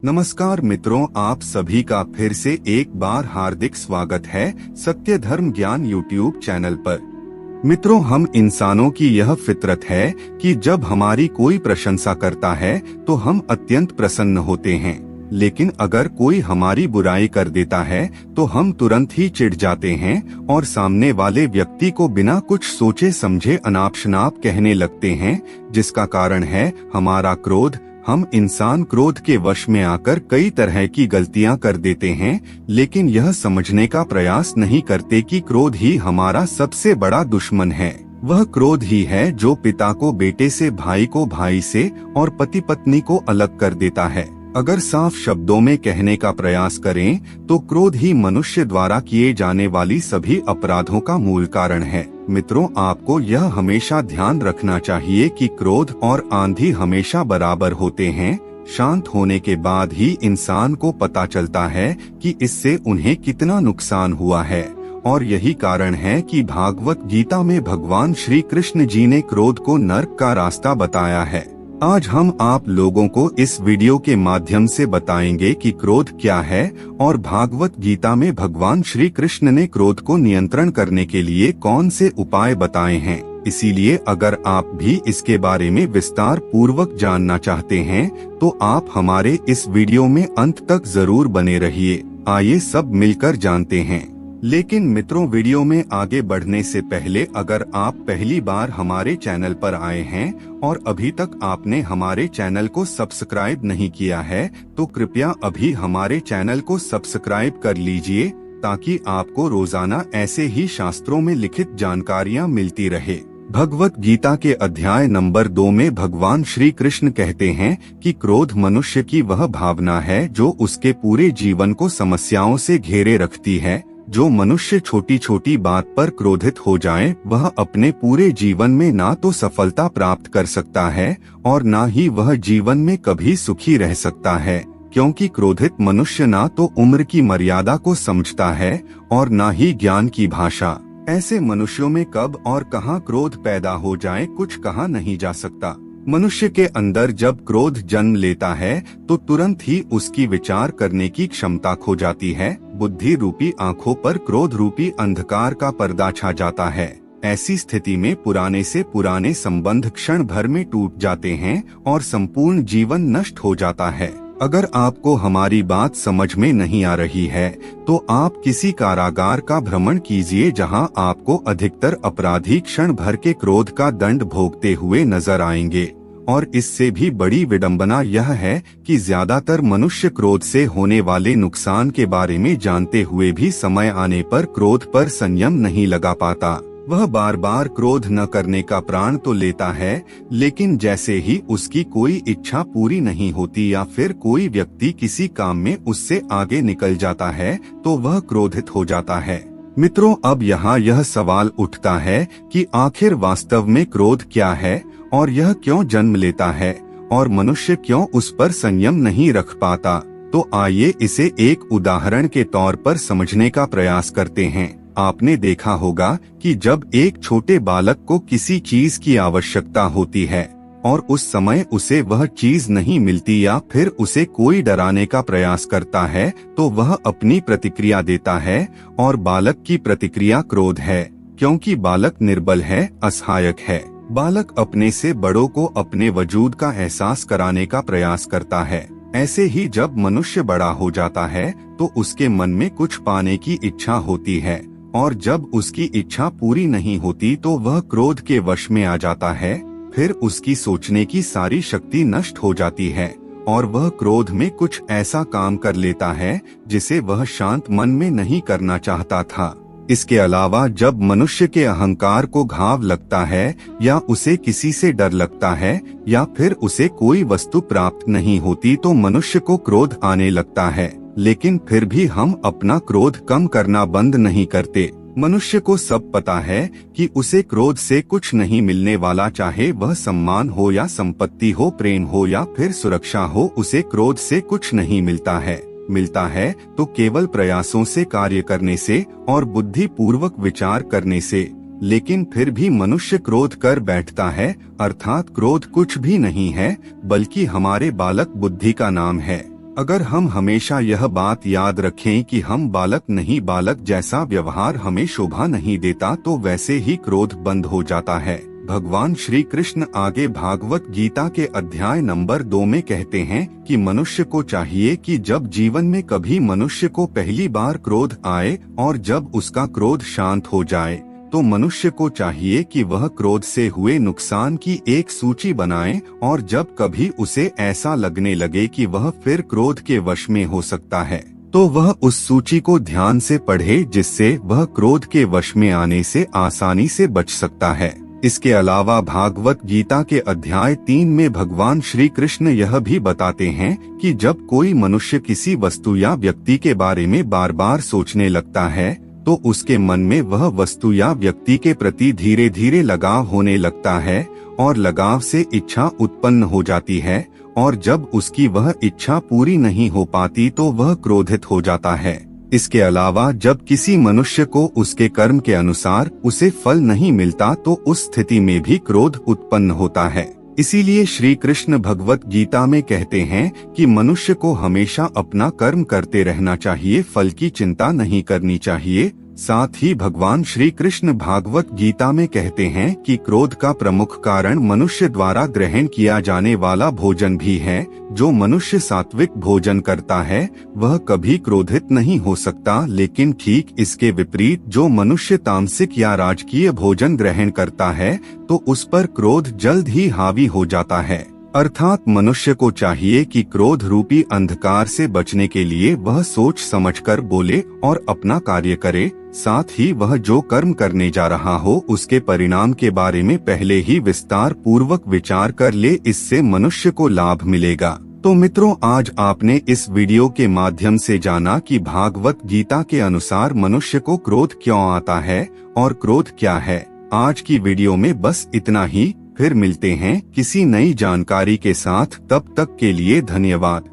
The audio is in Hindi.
नमस्कार मित्रों, आप सभी का फिर से एक बार हार्दिक स्वागत है सत्य धर्म ज्ञान यूट्यूब चैनल पर। मित्रों, हम इंसानों की यह फितरत है कि जब हमारी कोई प्रशंसा करता है तो हम अत्यंत प्रसन्न होते हैं, लेकिन अगर कोई हमारी बुराई कर देता है तो हम तुरंत ही चिढ़ जाते हैं और सामने वाले व्यक्ति को बिना कुछ सोचे समझे अनाप शनाप कहने लगते हैं, जिसका कारण है हमारा क्रोध। हम इंसान क्रोध के वश में आकर कई तरह की गलतियां कर देते हैं, लेकिन यह समझने का प्रयास नहीं करते कि क्रोध ही हमारा सबसे बड़ा दुश्मन है। वह क्रोध ही है जो पिता को बेटे से, भाई को भाई से और पति पत्नी को अलग कर देता है। अगर साफ शब्दों में कहने का प्रयास करें तो क्रोध ही मनुष्य द्वारा किए जाने वाली सभी अपराधों का मूल कारण है। मित्रों, आपको यह हमेशा ध्यान रखना चाहिए कि क्रोध और आंधी हमेशा बराबर होते हैं। शांत होने के बाद ही इंसान को पता चलता है कि इससे उन्हें कितना नुकसान हुआ है, और यही कारण है कि भागवत गीता में भगवान श्री कृष्ण जी ने क्रोध को नरक का रास्ता बताया है। आज हम आप लोगों को इस वीडियो के माध्यम से बताएंगे कि क्रोध क्या है और भागवत गीता में भगवान श्री कृष्ण ने क्रोध को नियंत्रण करने के लिए कौन से उपाय बताए हैं। इसीलिए अगर आप भी इसके बारे में विस्तार पूर्वक जानना चाहते हैं तो आप हमारे इस वीडियो में अंत तक जरूर बने रहिए। आइए सब मिलकर जानते हैं। लेकिन मित्रों, वीडियो में आगे बढ़ने से पहले अगर आप पहली बार हमारे चैनल पर आए हैं और अभी तक आपने हमारे चैनल को सब्सक्राइब नहीं किया है तो कृपया अभी हमारे चैनल को सब्सक्राइब कर लीजिए, ताकि आपको रोजाना ऐसे ही शास्त्रों में लिखित जानकारियाँ मिलती रहे। भगवत गीता के अध्याय नंबर 2 में भगवान श्री कृष्ण कहते हैं कि क्रोध मनुष्य की वह भावना है जो उसके पूरे जीवन को समस्याओं से घेरे रखती है। जो मनुष्य छोटी छोटी बात पर क्रोधित हो जाए वह अपने पूरे जीवन में ना तो सफलता प्राप्त कर सकता है और ना ही वह जीवन में कभी सुखी रह सकता है, क्योंकि क्रोधित मनुष्य ना तो उम्र की मर्यादा को समझता है और ना ही ज्ञान की भाषा। ऐसे मनुष्यों में कब और कहां क्रोध पैदा हो जाए कुछ कहा नहीं जा सकता। मनुष्य के अंदर जब क्रोध जन्म लेता है तो तुरंत ही उसकी विचार करने की क्षमता खो जाती है। बुद्धि रूपी आंखों पर क्रोध रूपी अंधकार का पर्दा छा जाता है। ऐसी स्थिति में पुराने से पुराने संबंध क्षण भर में टूट जाते हैं और संपूर्ण जीवन नष्ट हो जाता है। अगर आपको हमारी बात समझ में नहीं आ रही है तो आप किसी कारागार का भ्रमण कीजिए, जहां आपको अधिकतर अपराधी क्षण भर के क्रोध का दंड भोगते हुए नजर आएंगे। और इससे भी बड़ी विडंबना यह है कि ज्यादातर मनुष्य क्रोध से होने वाले नुकसान के बारे में जानते हुए भी समय आने पर क्रोध पर संयम नहीं लगा पाता। वह बार बार क्रोध न करने का प्राण तो लेता है, लेकिन जैसे ही उसकी कोई इच्छा पूरी नहीं होती या फिर कोई व्यक्ति किसी काम में उससे आगे निकल जाता है तो वह क्रोधित हो जाता है। मित्रों, अब यहाँ यह सवाल उठता है कि आखिर वास्तव में क्रोध क्या है और यह क्यों जन्म लेता है और मनुष्य क्यों उस पर संयम नहीं रख पाता। तो आइए इसे एक उदाहरण के तौर पर समझने का प्रयास करते हैं। आपने देखा होगा कि जब एक छोटे बालक को किसी चीज की आवश्यकता होती है और उस समय उसे वह चीज नहीं मिलती या फिर उसे कोई डराने का प्रयास करता है तो वह अपनी प्रतिक्रिया देता है, और बालक की प्रतिक्रिया क्रोध है, क्योंकि बालक निर्बल है, असहायक है। बालक अपने से बड़ों को अपने वजूद का एहसास कराने का प्रयास करता है। ऐसे ही जब मनुष्य बड़ा हो जाता है तो उसके मन में कुछ पाने की इच्छा होती है, और जब उसकी इच्छा पूरी नहीं होती तो वह क्रोध के वश में आ जाता है। फिर उसकी सोचने की सारी शक्ति नष्ट हो जाती है और वह क्रोध में कुछ ऐसा काम कर लेता है जिसे वह शांत मन में नहीं करना चाहता था। इसके अलावा जब मनुष्य के अहंकार को घाव लगता है या उसे किसी से डर लगता है या फिर उसे कोई वस्तु प्राप्त नहीं होती तो मनुष्य को क्रोध आने लगता है, लेकिन फिर भी हम अपना क्रोध कम करना बंद नहीं करते। मनुष्य को सब पता है कि उसे क्रोध से कुछ नहीं मिलने वाला, चाहे वह सम्मान हो या संपत्ति हो, प्रेम हो या फिर सुरक्षा हो, उसे क्रोध से कुछ नहीं मिलता है। मिलता है तो केवल प्रयासों से, कार्य करने से और बुद्धि पूर्वक विचार करने से। लेकिन फिर भी मनुष्य क्रोध कर बैठता है, अर्थात क्रोध कुछ भी नहीं है बल्कि हमारे बालक बुद्धि का नाम है। अगर हम हमेशा यह बात याद रखें कि हम बालक नहीं, बालक जैसा व्यवहार हमें शोभा नहीं देता, तो वैसे ही क्रोध बंद हो जाता है। भगवान श्री कृष्ण आगे भागवत गीता के अध्याय नंबर 2 में कहते हैं कि मनुष्य को चाहिए कि जब जीवन में कभी मनुष्य को पहली बार क्रोध आए और जब उसका क्रोध शांत हो जाए, तो मनुष्य को चाहिए कि वह क्रोध से हुए नुकसान की एक सूची बनाए, और जब कभी उसे ऐसा लगने लगे कि वह फिर क्रोध के वश में हो सकता है, तो वह उस सूची को ध्यान से पढ़े, जिससे वह क्रोध के वश में आने से आसानी से बच सकता है। इसके अलावा भागवत गीता के अध्याय 3 में भगवान श्री कृष्ण यह भी बताते हैं कि जब कोई मनुष्य किसी वस्तु या व्यक्ति के बारे में बार बार सोचने लगता है, तो उसके मन में वह वस्तु या व्यक्ति के प्रति धीरे धीरे लगाव होने लगता है, और लगाव से इच्छा उत्पन्न हो जाती है, और जब उसकी वह इच्छा पूरी नहीं हो पाती तो वह क्रोधित हो जाता है। इसके अलावा जब किसी मनुष्य को उसके कर्म के अनुसार उसे फल नहीं मिलता, तो उस स्थिति में भी क्रोध उत्पन्न होता है। इसीलिए श्री कृष्ण भगवत गीता में कहते हैं कि मनुष्य को हमेशा अपना कर्म करते रहना चाहिए, फल की चिंता नहीं करनी चाहिए। साथ ही भगवान श्री कृष्ण भागवत गीता में कहते हैं कि क्रोध का प्रमुख कारण मनुष्य द्वारा ग्रहण किया जाने वाला भोजन भी है। जो मनुष्य सात्विक भोजन करता है वह कभी क्रोधित नहीं हो सकता, लेकिन ठीक इसके विपरीत जो मनुष्य तामसिक या राजकीय भोजन ग्रहण करता है तो उस पर क्रोध जल्द ही हावी हो जाता है। अर्थात मनुष्य को चाहिए कि क्रोध रूपी अंधकार से बचने के लिए वह सोच समझकर बोले और अपना कार्य करे। साथ ही वह जो कर्म करने जा रहा हो उसके परिणाम के बारे में पहले ही विस्तार पूर्वक विचार कर ले, इससे मनुष्य को लाभ मिलेगा। तो मित्रों, आज आपने इस वीडियो के माध्यम से जाना कि भागवत गीता के अनुसार मनुष्य को क्रोध क्यों आता है और क्रोध क्या है। आज की वीडियो में बस इतना ही। फिर मिलते हैं किसी नई जानकारी के साथ, तब तक के लिए धन्यवाद।